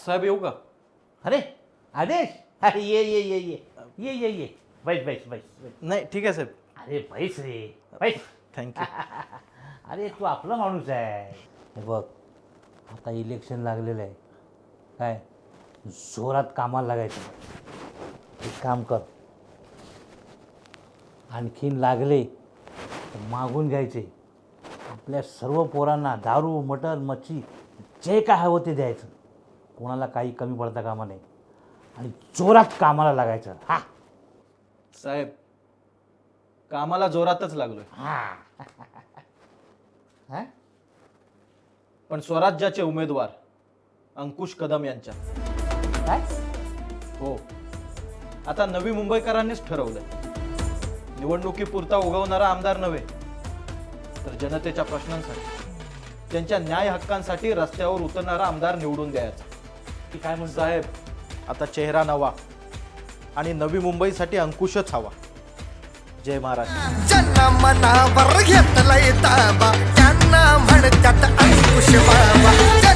साहेब येऊ का? अरे आदेश, अरे ये ये ये ये ये ये ये बैस बैस बैस बैस. नाही ठीक आहे साहेब. अरे बैस रे बैस. थँक्यू. अरे तू आपला माणूस आहे. हे बघ आता इलेक्शन लागलेलं आहे काय, जोरात कामाला लागायचं. एक काम कर, आणखीन लागले तर मागून घ्यायचे. आपल्या सर्व पोरांना दारू मटण मच्छी जे काय हवं ते द्यायचं. कोणाला काही कमी पडता कामा नाही आणि जोरात कामाला लागायचं. हा साहेब कामाला जोरातच लागलोय, हा हा पण स्वराज्याचे उमेदवार अंकुश कदम यांच्या. काय हो, आता नवी मुंबईकरांनीच ठरवलंय, निवडणुकीपुरता उगवणारा आमदार नव्हे तर जनतेच्या प्रश्नांसाठी, त्यांच्या न्याय हक्कांसाठी रस्त्यावर उतरणारा आमदार निवडून द्यायचा. ती काय म्हणतो साहेब आता चेहरा नवा आणि नवी मुंबईसाठी अंकुशच हवा. जय महाराष्ट्र. ज्यांना मनावर घेतलंय ताबा त्यांना म्हणतात अंकुश बाबा.